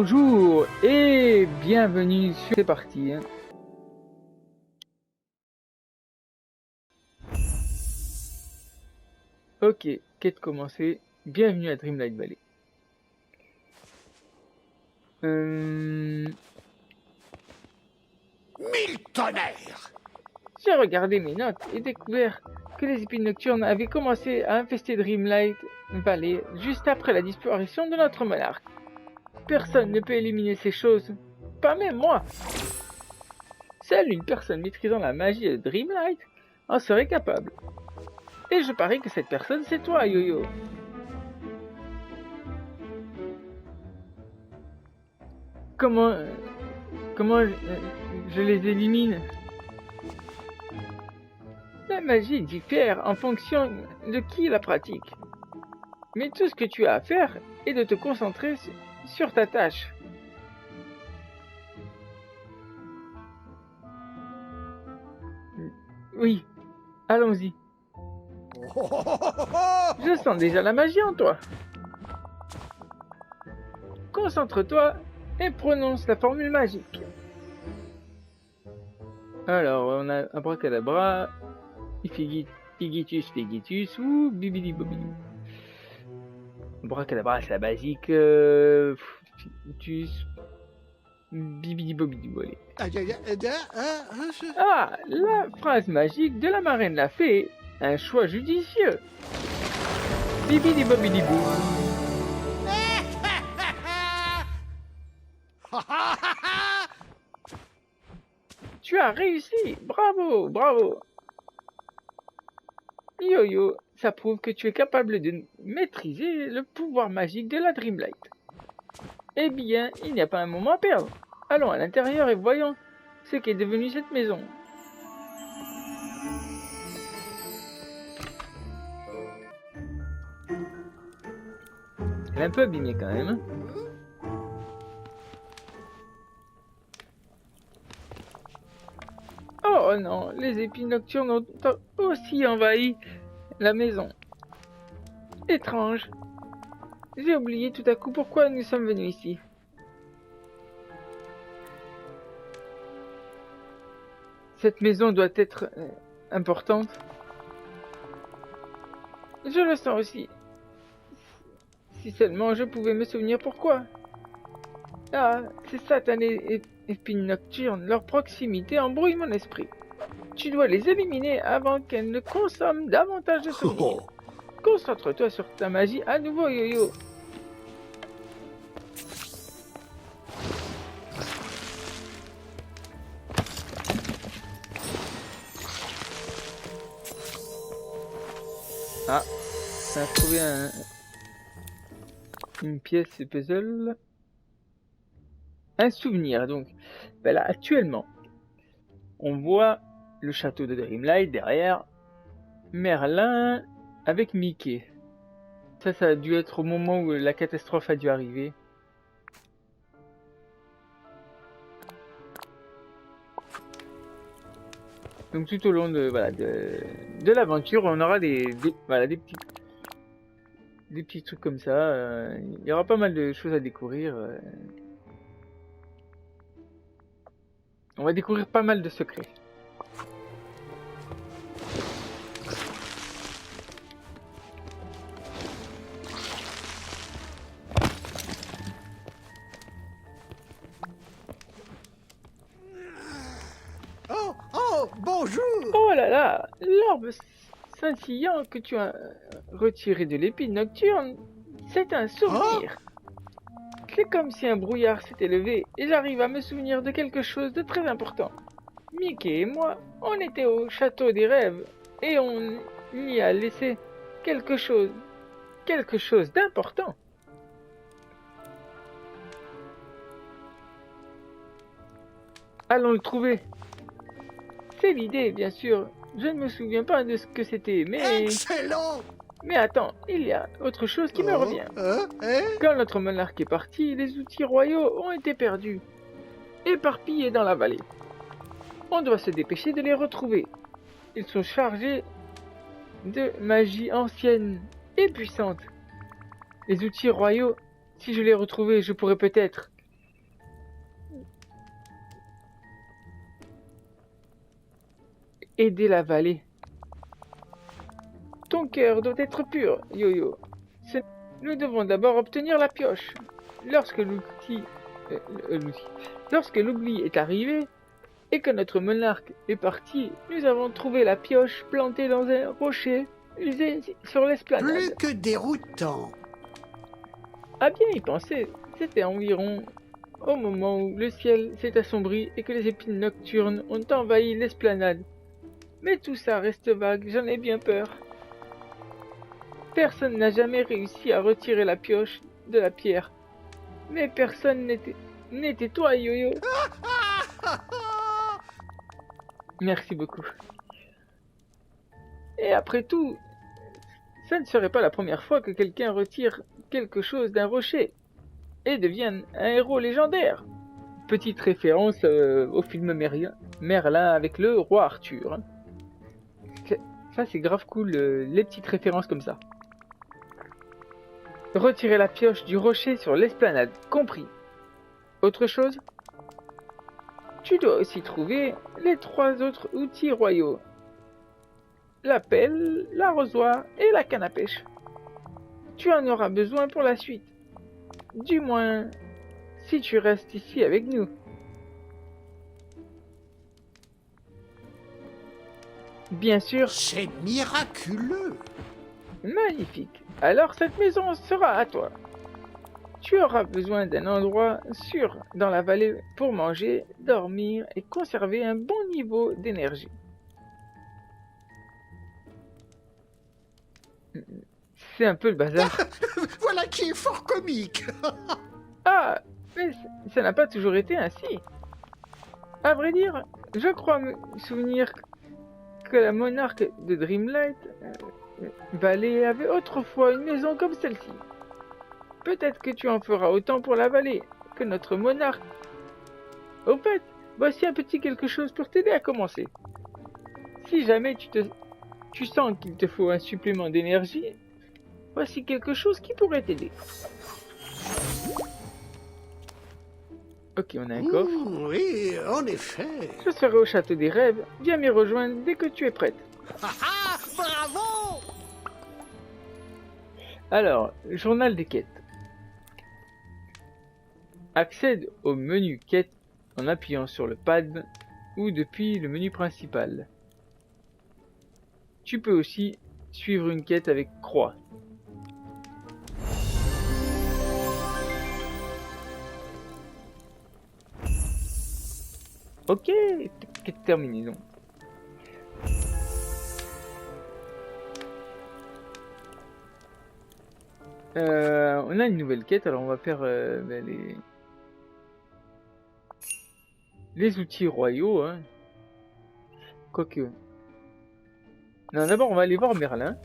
Bonjour et bienvenue sur... C'est parti. Hein. Ok, quête commencée. Bienvenue à Dreamlight Valley. Mille tonnerres! J'ai regardé mes notes et découvert que les épines nocturnes avaient commencé à infester Dreamlight Valley juste après la disparition de notre monarque. Personne ne peut éliminer ces choses, pas même moi. Seule une personne maîtrisant la magie de Dreamlight en serait capable. Et je parie que cette personne c'est toi, Yo-Yo. Comment je les élimine? La magie diffère en fonction de qui la pratique. Mais tout ce que tu as à faire est de te concentrer sur ta tâche. Oui, allons-y. Je sens déjà la magie en toi. Concentre-toi et prononce la formule magique. Alors, on a abracadabra, Igitus, Figitus ou Bibidi Bobidi. Abracadabra, c'est la basique. Figitus, Bibidi Bobidi, allez. Ah, la phrase magique de la marraine l'a fait. Un choix judicieux. Bibidi Bobidi Bou. Tu as réussi. Bravo, bravo. Yo-Yo, ça prouve que tu es capable de maîtriser le pouvoir magique de la Dreamlight. Eh bien, il n'y a pas un moment à perdre. Allons à l'intérieur et voyons ce qu'est devenu cette maison. Elle est un peu abîmée quand même. Hein. Oh non, les épines nocturnes ont aussi envahi la maison. Étrange. J'ai oublié tout à coup pourquoi nous sommes venus ici. Cette maison doit être importante. Je le sens aussi. Si seulement je pouvais me souvenir pourquoi. Ah, ces satanées épines nocturnes, leur proximité embrouille mon esprit. Tu dois les éliminer avant qu'elles ne consomment davantage de souvenirs. Concentre-toi sur ta magie à nouveau, Yo-Yo. Ah, on a trouvé une pièce puzzle. Un souvenir, donc. Ben là, actuellement, on voit le château de Dreamlight derrière. Merlin avec Mickey. Ça a dû être au moment où la catastrophe a dû arriver. Donc tout au long de l'aventure, on aura des petits trucs comme ça. Il y aura pas mal de choses à découvrir. On va découvrir pas mal de secrets. Oh, bonjour! Oh là là, l'orbe scintillant que tu as retiré de l'épine nocturne, c'est un souvenir. C'est comme si un brouillard s'était levé et j'arrive à me souvenir de quelque chose de très important. Mickey et moi, on était au château des rêves et on y a laissé quelque chose d'important. Allons le trouver. C'est l'idée, bien sûr. Je ne me souviens pas de ce que c'était, mais... Excellent! Mais attends, il y a autre chose qui me revient. Quand notre monarque est parti, les outils royaux ont été perdus, éparpillés dans la vallée. On doit se dépêcher de les retrouver. Ils sont chargés de magie ancienne et puissante. Les outils royaux, si je les retrouvais, je pourrais peut-être aider la vallée. Ton cœur doit être pur, Yo-Yo. Nous devons d'abord obtenir la pioche. Lorsque lorsque l'oubli est arrivé et que notre monarque est parti, nous avons trouvé la pioche plantée dans un rocher usé sur l'esplanade. Plus que déroutant. À bien y penser, c'était environ au moment où le ciel s'est assombri et que les épines nocturnes ont envahi l'esplanade. Mais tout ça reste vague, j'en ai bien peur. Personne n'a jamais réussi à retirer la pioche de la pierre. Mais personne n'était toi, Yo-Yo. Merci beaucoup. Et après tout, ça ne serait pas la première fois que quelqu'un retire quelque chose d'un rocher et devienne un héros légendaire. Petite référence au film Merlin avec le roi Arthur. Hein. Ça c'est grave cool, les petites références comme ça. Retirer la pioche du rocher sur l'esplanade, compris. Autre chose? Tu dois aussi trouver les 3 autres outils royaux. La pelle, l'arrosoir et la canne à pêche. Tu en auras besoin pour la suite. Du moins, si tu restes ici avec nous. Bien sûr. C'est miraculeux. Magnifique. Alors cette maison sera à toi. Tu auras besoin d'un endroit sûr dans la vallée pour manger, dormir et conserver un bon niveau d'énergie. C'est un peu le bazar. Voilà qui est fort comique. Ah, mais ça n'a pas toujours été ainsi. À vrai dire, je crois me souvenir que la monarque de Dreamlight Valley avait autrefois une maison comme celle-ci. Peut-être que tu en feras autant pour la vallée que notre monarque. Au fait, voici un petit quelque chose pour t'aider à commencer. Si jamais tu sens qu'il te faut un supplément d'énergie, voici quelque chose qui pourrait t'aider. Ok, on a un coffre. Oui, en effet. Je serai au château des rêves. Viens m'y rejoindre dès que tu es prête. Bravo! Alors, journal des quêtes. Accède au menu quête en appuyant sur le pad ou depuis le menu principal. Tu peux aussi suivre une quête avec croix. Ok, quête terminée donc. On a une nouvelle quête, alors on va faire les outils royaux. Hein. Quoique. Non, d'abord on va aller voir Merlin.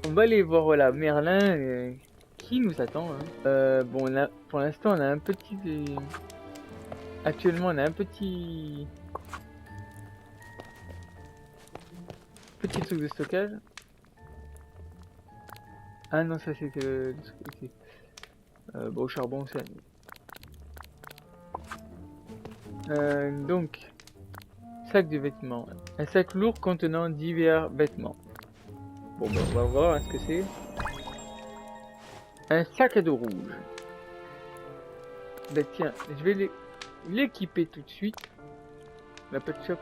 On va aller voir voilà, Merlin qui nous attend. Hein. Bon, pour l'instant on a un petit... Actuellement on a un petit truc de stockage. Ah non, ça c'est que... Okay. Bon, au charbon, ça... donc, sac de vêtements. Un sac lourd contenant divers vêtements. Bon, ben, on va voir hein, ce que c'est. Un sac à dos rouge. Ben tiens, je vais l'équiper tout de suite. La pet shop.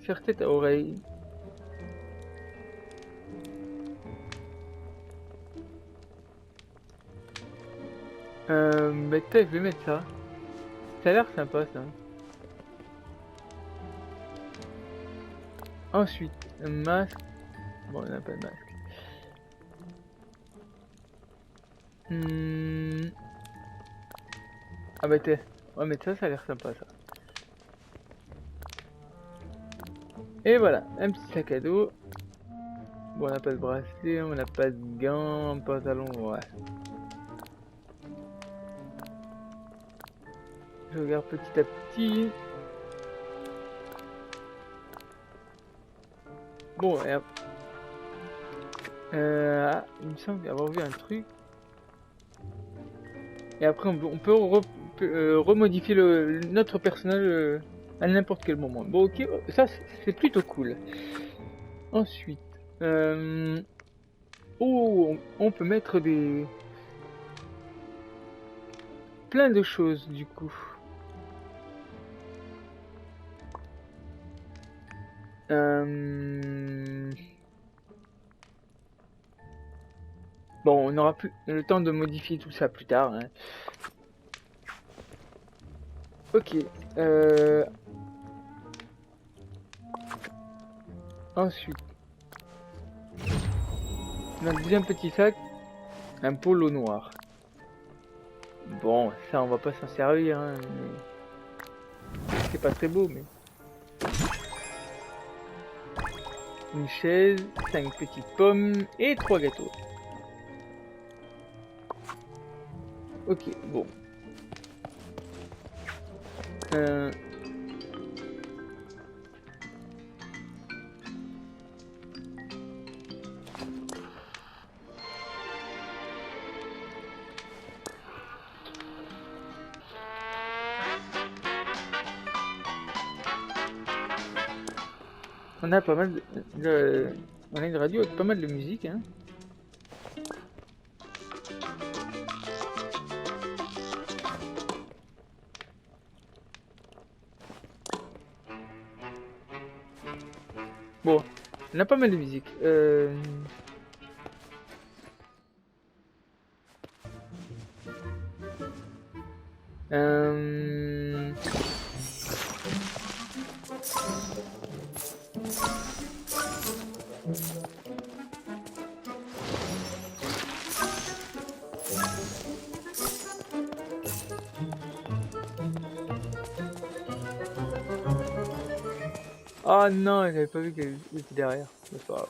Serre-tête à oreille. Mais peut-être je vais mettre ça. Ça a l'air sympa ça. Ensuite, un masque. Bon, on n'a pas de masque. Ah bah t'es. On va mettre ça, ça a l'air sympa ça. Et voilà, un petit sac à dos. Bon, on n'a pas de bracelet, on n'a pas de gants, pantalon, ouais. Je regarde petit à petit. Bon, Il me semble avoir vu un truc. Et après, on peut remodifier notre personnage à n'importe quel moment. Bon, ok, ça c'est plutôt cool. Ensuite, oh, on peut mettre plein de choses du coup. Bon, on aura plus le temps de modifier tout ça plus tard. Hein. Ok. Ensuite, notre deuxième petit sac, un polo noir. Bon, ça on va pas s'en servir. Hein, c'est pas très beau, mais une chaise, 5 petites pommes et 3 gâteaux. Ok, bon. On a pas mal on a une radio avec pas mal de musique, hein. Bon, on a pas mal de musique. Oh non, j'avais pas vu qu'elle était derrière. C'est pas grave.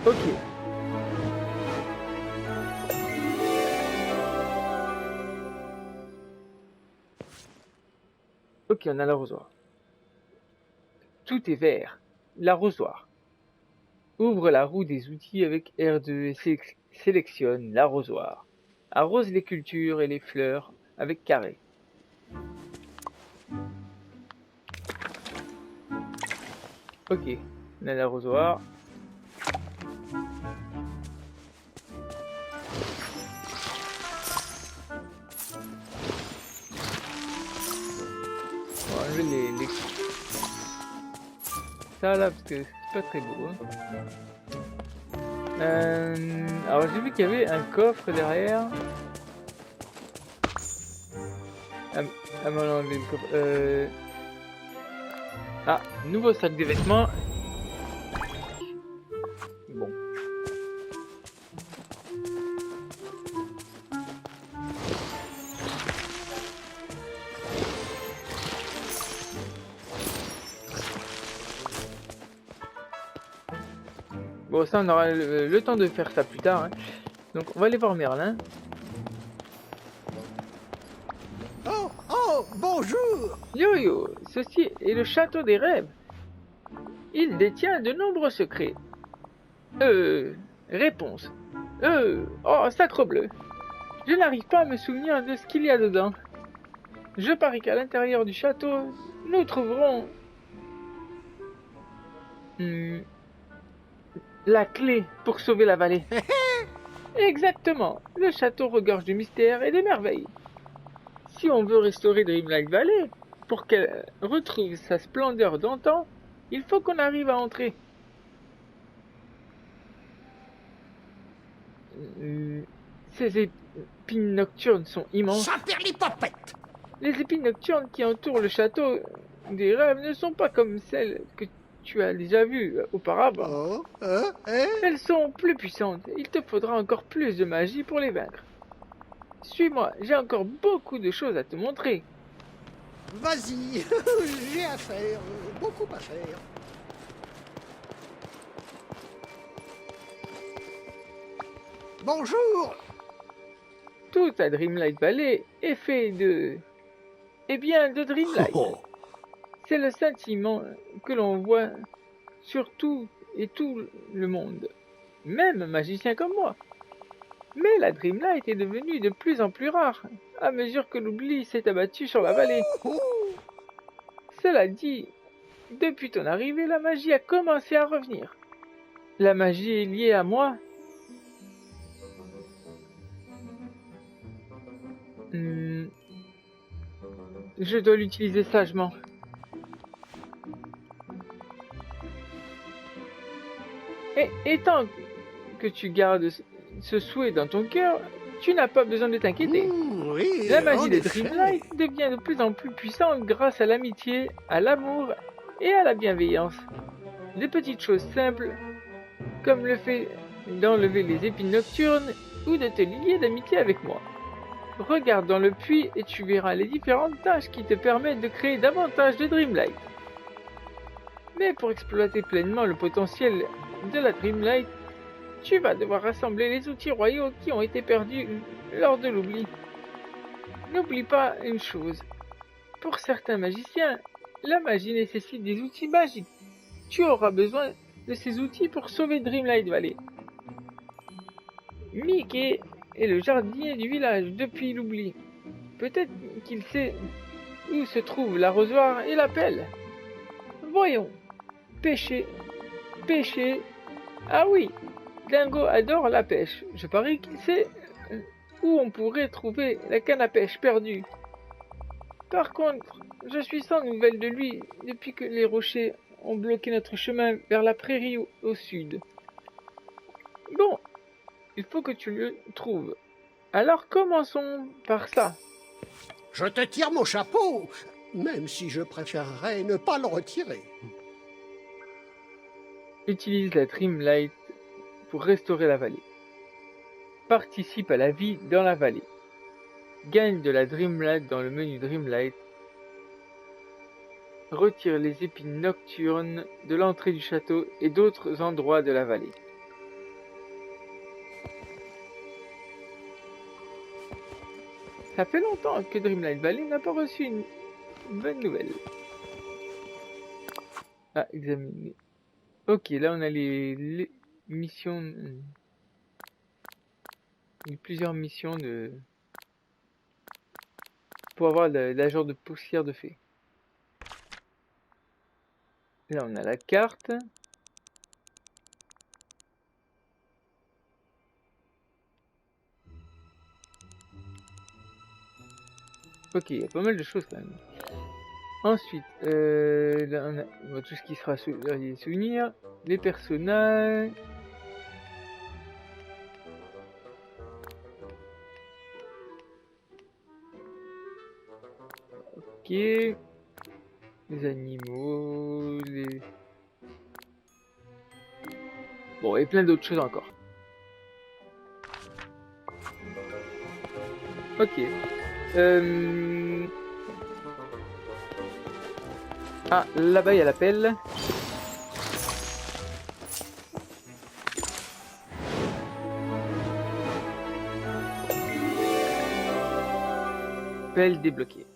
Ok. Ok, on a l'arrosoir. Tout est vert. L'arrosoir. Ouvre la roue des outils avec R2 et sélectionne l'arrosoir. Arrose les cultures et les fleurs avec carré. Ok, on a l'arrosoir. On va enlever ça là parce que c'est pas très beau. Hein. Alors j'ai vu qu'il y avait un coffre derrière. Ah mais on a enlevé le coffre. Ah, nouveau sac de vêtements. Bon. Bon, ça on aura le temps de faire ça plus tard. Hein. Donc on va aller voir Merlin. Oh, bonjour. Yo-yo, ceci est le château des rêves. Il détient de nombreux secrets. Réponse. Oh, sacre bleu. Je n'arrive pas à me souvenir de ce qu'il y a dedans. Je parie qu'à l'intérieur du château, nous trouverons... la clé pour sauver la vallée. Exactement. Le château regorge de mystères et de merveilles. Si on veut restaurer Dreamlight Valley, pour qu'elle retrouve sa splendeur d'antan, il faut qu'on arrive à entrer. Ces épines nocturnes sont immenses. Ça perd les popettes. Les épines nocturnes qui entourent le château des rêves ne sont pas comme celles que tu as déjà vues auparavant. Elles sont plus puissantes. Il te faudra encore plus de magie pour les vaincre. Suis-moi, j'ai encore beaucoup de choses à te montrer. Vas-y, j'ai à faire, beaucoup à faire. Bonjour. Tout à Dreamlight Valley est fait de Eh bien, de Dreamlight. Oh, C'est le sentiment que l'on voit sur tout et tout le monde, même un magicien comme moi. Mais la Dreamlight est devenue de plus en plus rare, à mesure que l'oubli s'est abattu sur la vallée. oh. Cela dit, depuis ton arrivée, la magie a commencé à revenir. La magie est liée à moi. Hmm, je dois l'utiliser sagement. Et étant que tu gardes ce souhait dans ton cœur, tu n'as pas besoin de t'inquiéter. Oui, La magie en de effet. Dreamlight devient de plus en plus puissante grâce à l'amitié, à l'amour et à la bienveillance. Des petites choses simples, comme le fait d'enlever les épines nocturnes ou de te lier d'amitié avec moi. Regarde dans le puits et tu verras les différentes tâches qui te permettent de créer davantage de Dreamlight. Mais pour exploiter pleinement le potentiel de la Dreamlight, tu vas devoir rassembler les outils royaux qui ont été perdus lors de l'oubli. N'oublie pas une chose, pour certains magiciens, la magie nécessite des outils magiques. Tu auras besoin de ces outils pour sauver Dreamlight Valley. Mickey est le jardinier du village depuis l'oubli. Peut-être qu'il sait où se trouve l'arrosoir et la pelle. Voyons, pêcher, pêcher. Ah oui, Dingo adore la pêche. Je parie qu'il sait où on pourrait trouver la canne à pêche perdue. Par contre, je suis sans nouvelles de lui depuis que les rochers ont bloqué notre chemin vers la prairie au sud. Bon, il faut que tu le trouves. Alors commençons par ça. Je te tire mon chapeau, même si je préférerais ne pas le retirer. Utilise la Dreamlight pour restaurer la vallée. Participe à la vie dans la vallée. Gagne de la Dreamlight dans le menu Dreamlight. Retire les épines nocturnes de l'entrée du château et d'autres endroits de la vallée. Ça fait longtemps que Dreamlight Valley n'a pas reçu une bonne nouvelle. Ah, examiner. Ok, là on a les missions. Il y a plusieurs missions pour avoir la genre de poussière de fée. Là on a la carte. Ok, il y a pas mal de choses quand même. Ensuite, là on a tout ce qui sera les souvenirs, les personnages. Ok, les animaux, les... Bon, et plein d'autres choses encore. Ok. Ah, là-bas il y a la pelle. Pelle débloquée.